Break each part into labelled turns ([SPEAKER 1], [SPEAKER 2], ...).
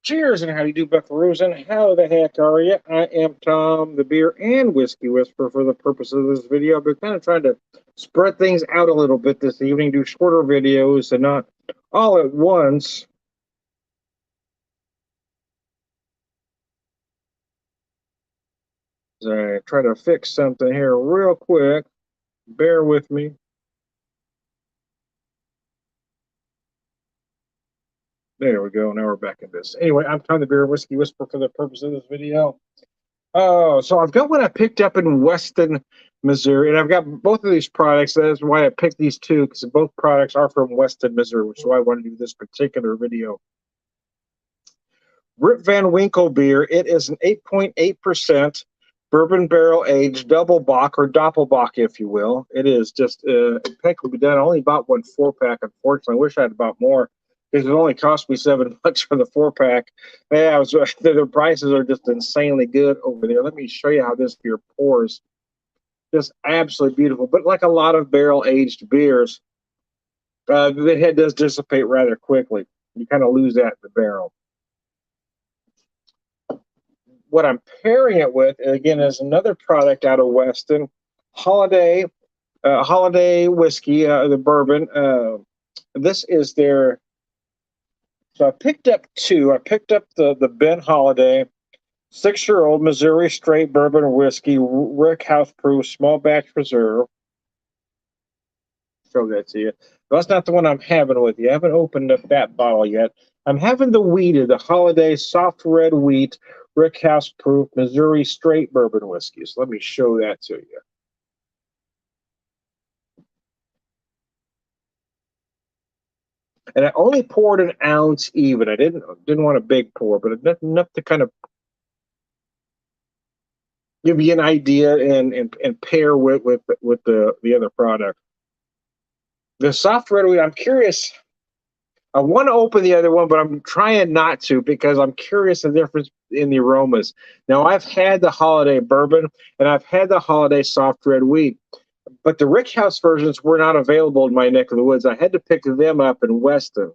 [SPEAKER 1] Cheers and how do you do, buckaroos, and how the heck are you? I am Tom, the beer and whiskey whisperer. For the purpose of this video, I've been kind of trying to spread things out a little bit this evening, do shorter videos and not all at once. As I try to fix something here real quick. Bear with me. There we go. Now we're back in this. Anyway, I'm Tom, the beer and whiskey whisperer, for the purpose of this video. Oh, so I've got one I picked up in Weston, Missouri, and I've got both of these products. That's why I picked these two, because both products are from Weston, Missouri, which is why I want to do this particular video. Rip Van Winkle beer. It is an 8.8% bourbon barrel aged double bock or doppelbock, if you will. It is just impeccably done. I only bought one 4-pack, unfortunately. I wish I had bought more, because it only cost me $7 for the 4-pack. Yeah, the prices are just insanely good over there. Let me show you how this beer pours. Just absolutely beautiful. But like a lot of barrel aged beers, the head does dissipate rather quickly. You kind of lose that in the barrel. What I'm pairing it with, again, is another product out of Weston, Holladay, Holladay whiskey, the bourbon. This is their. So I picked up two. I picked up the Ben Holladay 6-year-old Missouri straight bourbon whiskey, Rickhouse proof, small batch reserve. Show that to you. That's not the one I'm having with you. I haven't opened up that bottle yet. I'm having the wheated, the Holladay soft red wheat, Rickhouse proof, Missouri straight bourbon whiskey. So let me show that to you. And I only poured an ounce even. I didn't want a big pour, but enough to kind of give you an idea and pair with the other product. The soft red wheat, I'm curious. I want to open the other one, but I'm trying not to, because I'm curious the difference in the aromas. Now, I've had the Holladay bourbon and I've had the Holladay soft red wheat, but the Rickhouse versions were not available in my neck of the woods. I had to pick them up in Weston.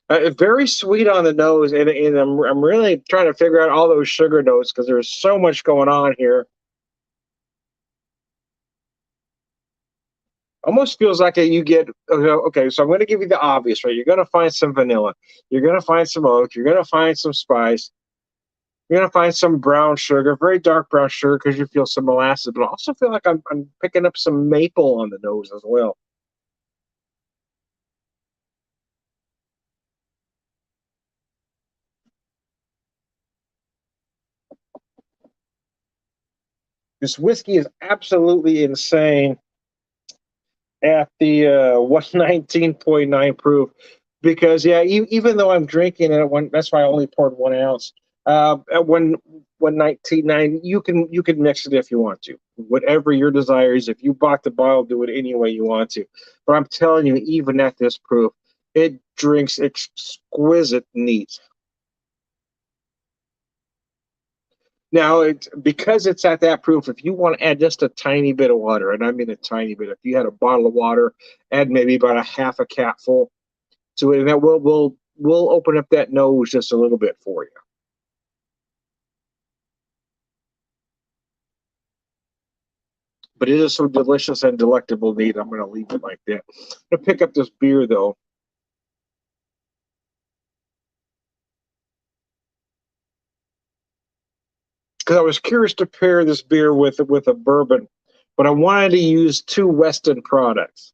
[SPEAKER 1] Very sweet on the nose, and I'm really trying to figure out all those sugar notes, because there's so much going on here. Almost feels like you get, okay, so I'm going to give you the obvious, right? You're going to find some vanilla, you're going to find some oak, you're going to find some spice, you're going to find some brown sugar, very dark brown sugar, because you feel some molasses, but I also feel like I'm picking up some maple on the nose as well. This whiskey is absolutely insane at the 119.9 proof, because yeah, even though I'm drinking it, that's why I only poured 1 ounce. At 119.9, you can mix it if you want to, whatever your desire is. If you bought the bottle, do it any way you want to. But I'm telling you, even at this proof, it drinks exquisite neat. Now, because it's at that proof, if you want to add just a tiny bit of water, and I mean a tiny bit, if you had a bottle of water, add maybe about a half a capful to it, and that will open up that nose just a little bit for you. But it is so delicious and delectable neat. I'm going to leave it like that. I'm going to pick up this beer, though. Because I was curious to pair this beer with a bourbon, but I wanted to use two Weston products.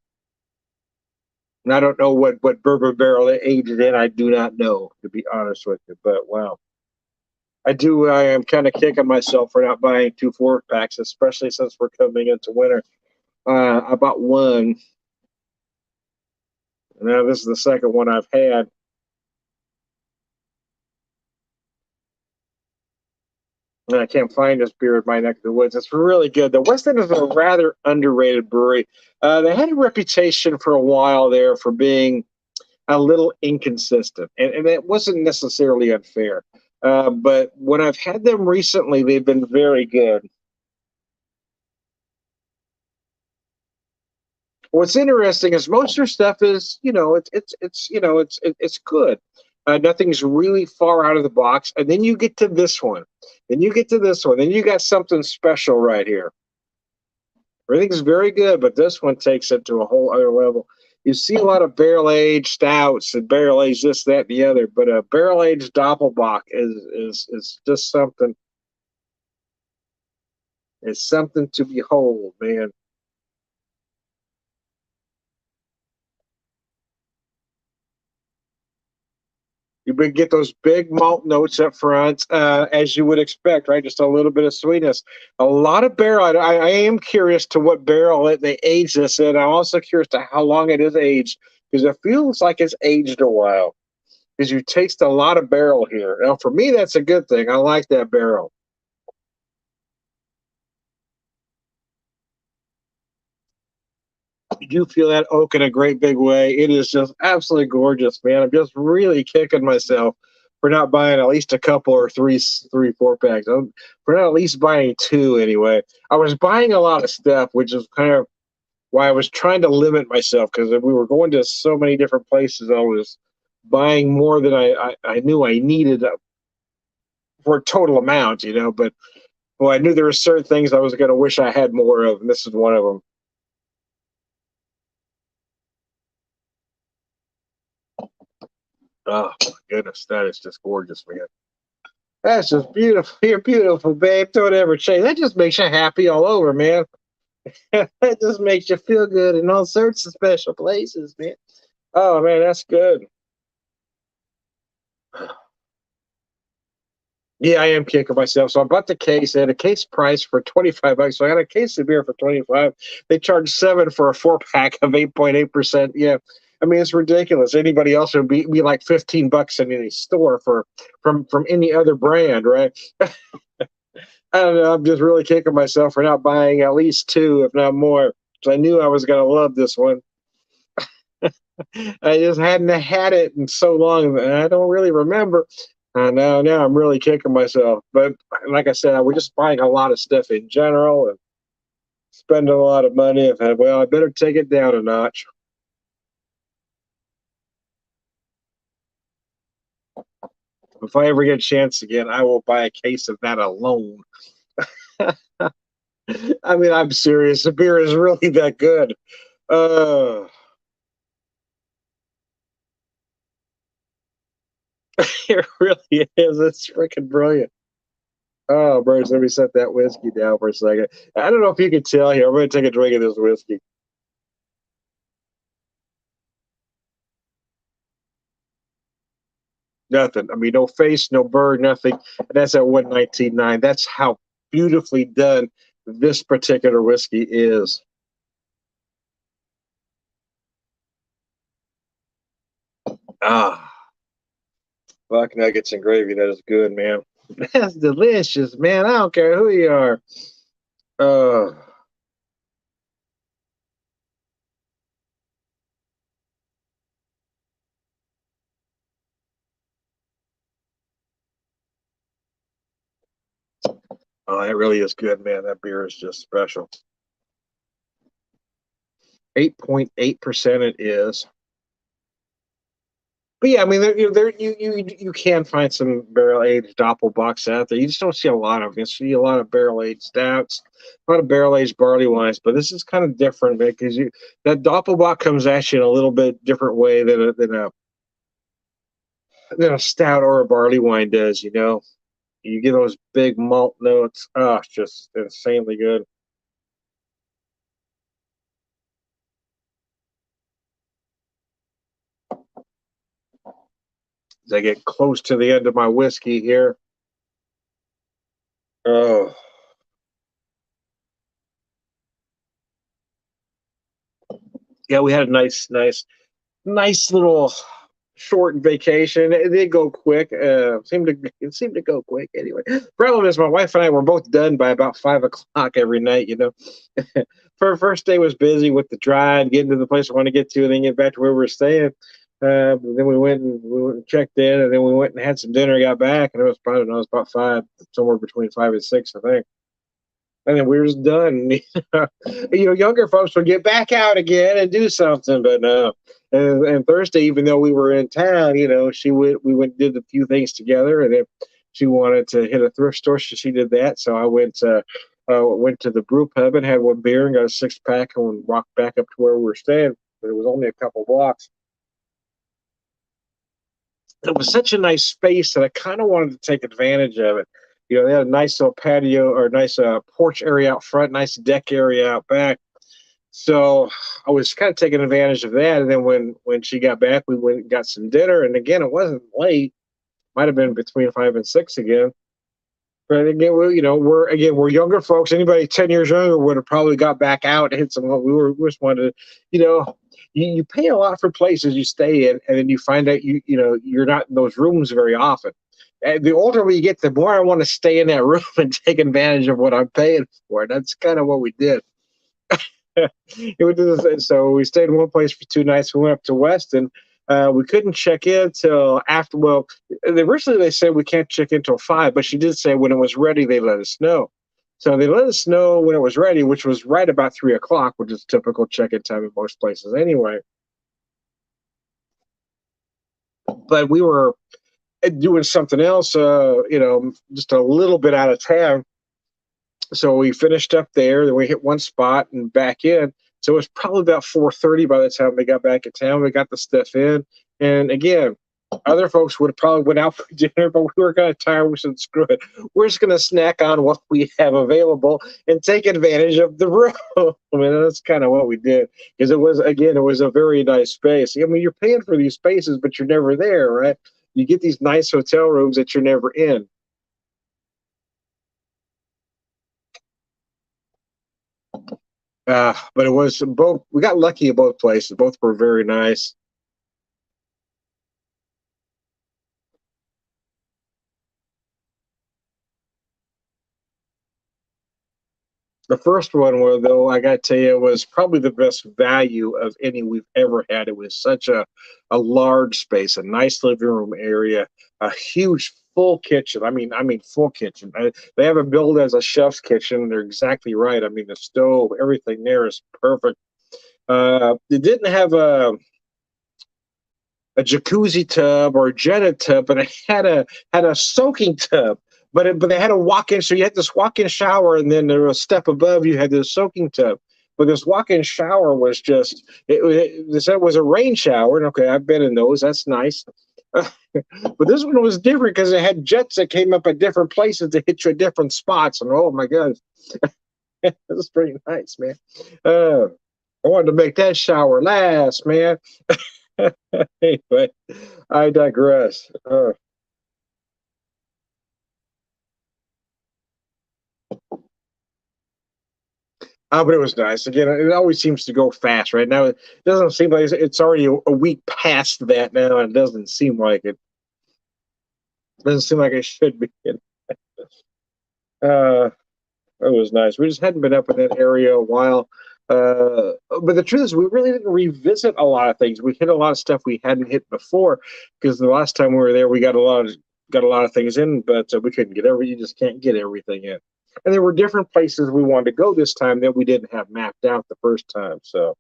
[SPEAKER 1] And I don't know what bourbon barrel they aged in. I do not know, to be honest with you. But wow, I am kind of kicking myself for not buying two 4-packs, especially since we're coming into winter. I bought one. Now this is the second one I've had. And I can't find this beer in my neck of the woods. It's really good. The Weston is a rather underrated brewery. They had a reputation for a while there for being a little inconsistent, and it wasn't necessarily unfair. But when I've had them recently, they've been very good. What's interesting is most of their stuff is, it's good. Nothing's really far out of the box, and then you get to this one, then you get to this one, then you got something special right here. Everything's very good, but this one takes it to a whole other level. You see a lot of barrel aged stouts and barrel aged this, that, and the other, but a barrel aged Doppelbock is just something. It's something to behold, man. You would get those big malt notes up front, as you would expect, right? Just a little bit of sweetness. A lot of barrel. I am curious to what barrel they age this in. I'm also curious to how long it is aged because it feels like it's aged a while. Because you taste a lot of barrel here. Now, for me, that's a good thing. I like that barrel. You do feel that oak in a great big way. It is just absolutely gorgeous, man. I'm just really kicking myself for not buying at least a couple or three, 4 packs. For not at least buying two anyway. I was buying a lot of stuff, which is kind of why I was trying to limit myself because we were going to so many different places. I was buying more than I knew I needed for a total amount, But well, I knew there were certain things I was going to wish I had more of, and this is one of them. Oh my goodness, that is just gorgeous, man. That's just beautiful. You're beautiful, babe. Don't ever change. That just makes you happy all over, man. That just makes you feel good in all sorts of special places, man. Oh man, that's good. Yeah, I am kicking myself. So I bought the case. They had a case price for 25 bucks. So I got a case of beer for 25. They charged 7 for a 4 pack of 8.8%. Yeah. I mean, it's ridiculous. Anybody else would be like 15 bucks in any store from any other brand, right? I don't know. I'm just really kicking myself for not buying at least two, if not more. Because I knew I was going to love this one. I just hadn't had it in so long, and I don't really remember. Now I'm really kicking myself. But like I said, I was just buying a lot of stuff in general and spending a lot of money. I thought, well, I better take it down a notch. If I ever get a chance again, I will buy a case of that alone. I mean, I'm serious. The beer is really that good. Uh, it really is. It's freaking brilliant. Oh, Bruce, let me set that whiskey down for a second. I don't know if you can tell here. I'm going to take a drink of this whiskey. Nothing. I mean, no face, no bird, nothing. And that's at 119.9. That's how beautifully done this particular whiskey is. Ah, fuck nuggets and gravy. That is good, man. That's delicious, man. I don't care who you are. Uh, oh, it really is good, man. That beer is just special. 8.8% it is. But yeah, I mean, you can find some barrel aged doppelbocks out there. You just don't see a lot of them. You see a lot of barrel aged stouts, a lot of barrel aged barley wines. But this is kind of different because that doppelbock comes at you in a little bit different way than a stout or a barley wine does. You get those big malt notes. Oh, it's just insanely good. As I get close to the end of my whiskey here. Oh, yeah, we had a nice little short vacation. It did go quick. It seemed to go quick anyway. Problem is, my wife and I were both done by about 5 o'clock every night. For first day was busy with the drive, getting to the place I want to get to, and then get back to where we were staying. Then we went and checked in, and then we went and had some dinner. Got back, and it was probably, I don't know, it was about 5, somewhere between 5 and 6, I think. and then we were just done. Younger folks would get back out again and do something, but no. And Thursday, even though we were in town, we went did a few things together, and if she wanted to hit a thrift store, she did that. So I went to the brew pub and had one beer and got a 6 pack and walked back up to where we were staying. But it was only a couple blocks. It was such a nice space that I kind of wanted to take advantage of it. They had a nice little patio or nice porch area out front, nice deck area out back. So I was kind of taking advantage of that. And then when she got back, we went and got some dinner. And again, it wasn't late. Might have been between 5 and 6 again. But again, we're younger folks. Anybody 10 years younger would have probably got back out and hit some. We just wanted to, you pay a lot for places you stay in, and then you find out you're not in those rooms very often. And the older we get, the more I want to stay in that room and take advantage of what I'm paying for. That's kind of what we did. So we stayed in one place for 2 nights. We went up to Weston. We couldn't check in till after. Well, originally they said we can't check in till 5, but she did say when it was ready they let us know. So they let us know when it was ready, which was right about 3 o'clock, which is typical check-in time in most places anyway. But we were doing something else, just a little bit out of town. So we finished up there, then we hit one spot and back in. So it was probably about 4:30 by the time we got back in town. We got the stuff in, and again, other folks would have probably went out for dinner, but we were kind of tired. We said, "Screw it, we're just going to snack on what we have available and take advantage of the room." I mean, that's kind of what we did because it was a very nice space. I mean, you're paying for these spaces, but you're never there, right? You get these nice hotel rooms that you're never in. But it was both. We got lucky at both places. Both were very nice. The first one, though, I got to tell you, was probably the best value of any we've ever had. It was such a large space, a nice living room area, a huge full kitchen. I mean full kitchen. They have it billed as a chef's kitchen. They're exactly right. I mean, the stove, everything there is perfect. It didn't have a jacuzzi tub or a jetted tub, but it had a soaking tub. But they had a walk-in, so you had this walk-in shower, and then there was a step above you had this soaking tub. But this walk-in shower was just they said it was a rain shower, and okay, I've been in those. That's nice. But this one was different because it had jets that came up at different places to hit you at different spots, and oh my god, it was pretty nice, man. Uh, I wanted to make that shower last, man. Anyway, I digress. But it was nice. Again, it always seems to go fast. Right now, it doesn't seem like it's already a week past that now, and it doesn't seem like it. Doesn't seem like it should be. Uh, it was nice. We just hadn't been up in that area a while. But the truth is, we really didn't revisit a lot of things. We hit a lot of stuff we hadn't hit before because the last time we were there, we got a lot of things in, but we couldn't get every. You just can't get everything in. And there were different places we wanted to go this time that we didn't have mapped out the first time. So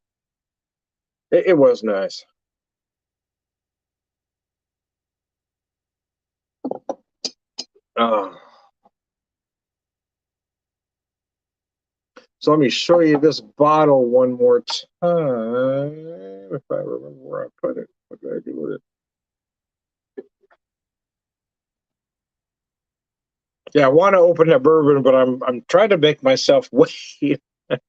[SPEAKER 1] it was nice. Uh, so let me show you this bottle one more time, if I remember where I put it. What did I do with it? Yeah, I want to open that bourbon, but I'm trying to make myself wait. I'm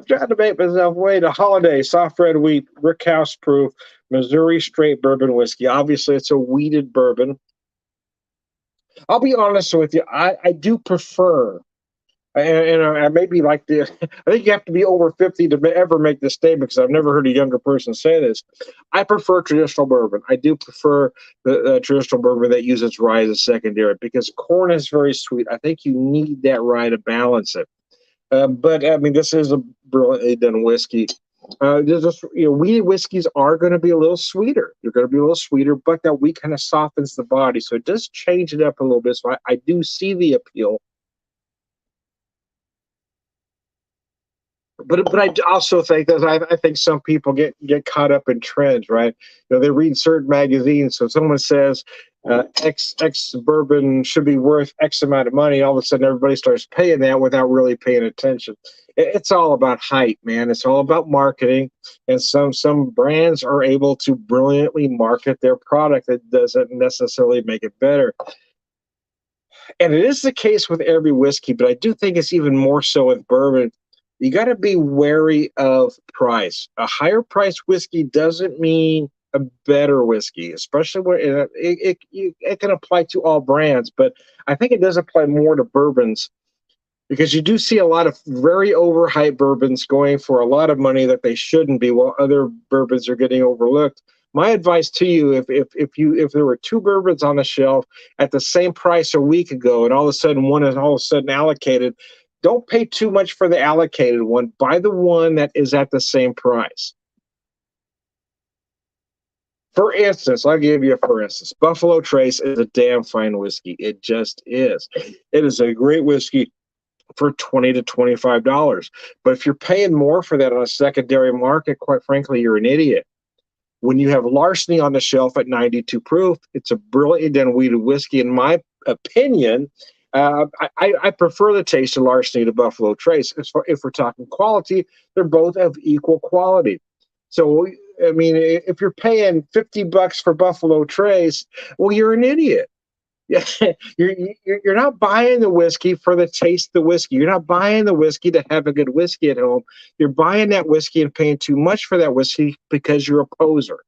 [SPEAKER 1] trying to make myself wait. A Holladay soft red wheat Rickhouse proof Missouri straight bourbon whiskey. Obviously, it's a wheated bourbon. I'll be honest with you. I do prefer, and I may be like the. I think you have to be over 50 to ever make this statement because I've never heard a younger person say this. I prefer traditional bourbon. I do prefer the traditional bourbon that uses rye as a secondary because corn is very sweet. I think you need that rye to balance it. But I mean, this is a brilliantly done whiskey. There's just, wheated whiskeys are going to be a little sweeter. They're going to be a little sweeter, but that wheat kind of softens the body, so it does change it up a little bit. So I do see the appeal. but I also think that I think some people get caught up in trends, right? They read certain magazines. So someone says X bourbon should be worth X amount of money. All of a sudden, everybody starts paying that without really paying attention. It's all about hype, man. It's all about marketing, and some brands are able to brilliantly market their product. That doesn't necessarily make it better. And it is the case with every whiskey, but I do think it's even more so with bourbon. You got to be wary of price. A higher priced whiskey doesn't mean a better whiskey, especially when it can apply to all brands, but I think it does apply more to bourbons because you do see a lot of very overhyped bourbons going for a lot of money that they shouldn't be, while other bourbons are getting overlooked. My advice to you, if there were two bourbons on the shelf at the same price a week ago, and all of a sudden one is all of a sudden allocated, don't pay too much for the allocated one. Buy the one that is at the same price. For instance, I'll give you a for instance. Buffalo Trace is a damn fine whiskey. It just is. It is a great whiskey for $20 to $25. But if you're paying more for that on a secondary market, quite frankly, you're an idiot. When you have Larceny on the shelf at 92 proof, it's a brilliant and weeded whiskey. In my opinion, I prefer the taste of Larceny to Buffalo Trace. If we're talking quality, they're both of equal quality. So, I mean, if you're paying $50 for Buffalo Trace, well, you're an idiot. Yeah, you're not buying the whiskey for the taste of the whiskey. You're not buying the whiskey to have a good whiskey at home. You're buying that whiskey and paying too much for that whiskey because you're a poser.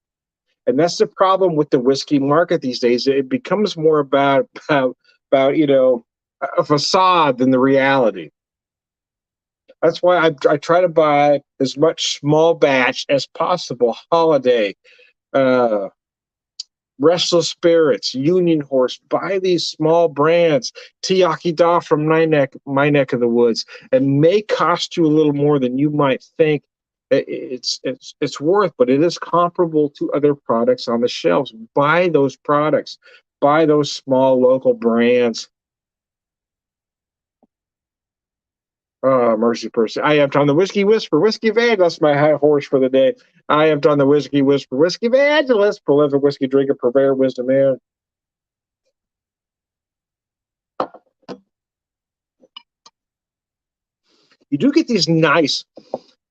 [SPEAKER 1] And that's the problem with the whiskey market these days. It becomes more about a facade than the reality. That's why I try to buy as much small batch as possible. Holladay, uh, Restless Spirits, Union Horse, buy these small brands, Tiyaki Da from my neck of the woods, and may cost you a little more than you might think it's worth, but it is comparable to other products on the shelves. Buy those products, buy those small local brands. Oh, mercy person. I am Tom the Whiskey Whisperer, Whiskey Evangelist, my high horse for the day. I am Tom the Whiskey Whisperer, Whiskey Evangelist, prolific whiskey drinker, purveyor, wisdom man. You do get these nice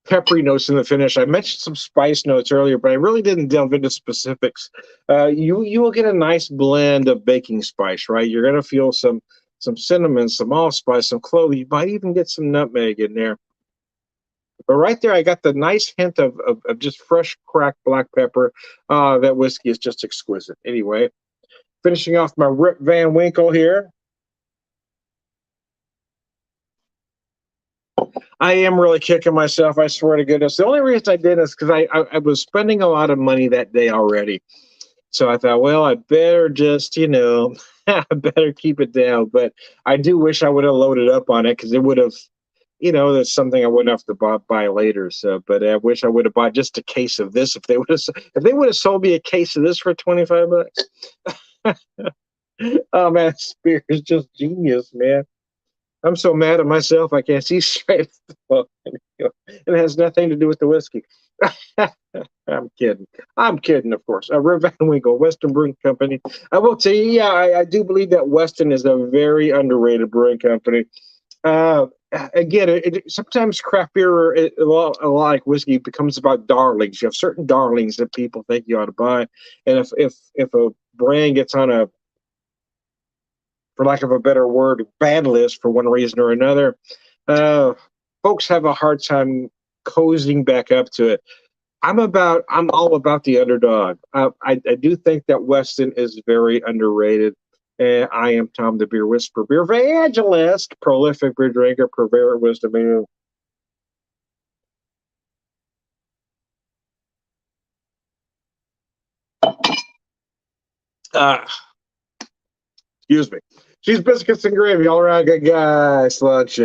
[SPEAKER 1] peppery notes in the finish. I mentioned some spice notes earlier, but I really didn't delve into specifics. You will get a nice blend of baking spice, right? You're going to feel some cinnamon, some allspice, some clove. You might even get some nutmeg in there. But right there, I got the nice hint of just fresh cracked black pepper. That whiskey is just exquisite. Anyway, finishing off my Rip Van Winkle here. I am really kicking myself. I swear to goodness. The only reason I did is because I was spending a lot of money that day already. So I thought, well, I better just, I better keep it down. But I do wish I would have loaded up on it because it would have, that's something I wouldn't have to buy later. So, but I wish I would have bought just a case of this if they would have sold me a case of this for $25. Oh man, Spear is just genius, man. I'm so mad at myself I can't see straight. It has nothing to do with the whiskey. I'm kidding. I'm kidding, of course. Rip Van Winkle, Weston Brewing Company. I will tell you, yeah, I do believe that Weston is a very underrated brewing company. Uh, Again, sometimes craft beer, a lot like whiskey, becomes about darlings. You have certain darlings that people think you ought to buy, and if a brand gets on a, for lack of a better word, bad list for one reason or another, uh, folks have a hard time cozying back up to it. I'm all about the underdog. I do think that Weston is very underrated. And I am Tom the Beer Whisperer, Beer Evangelist, prolific beer drinker, purveyor of wisdom. Uh, Excuse me. Cheese biscuits and gravy all around. Good guys. Lunch.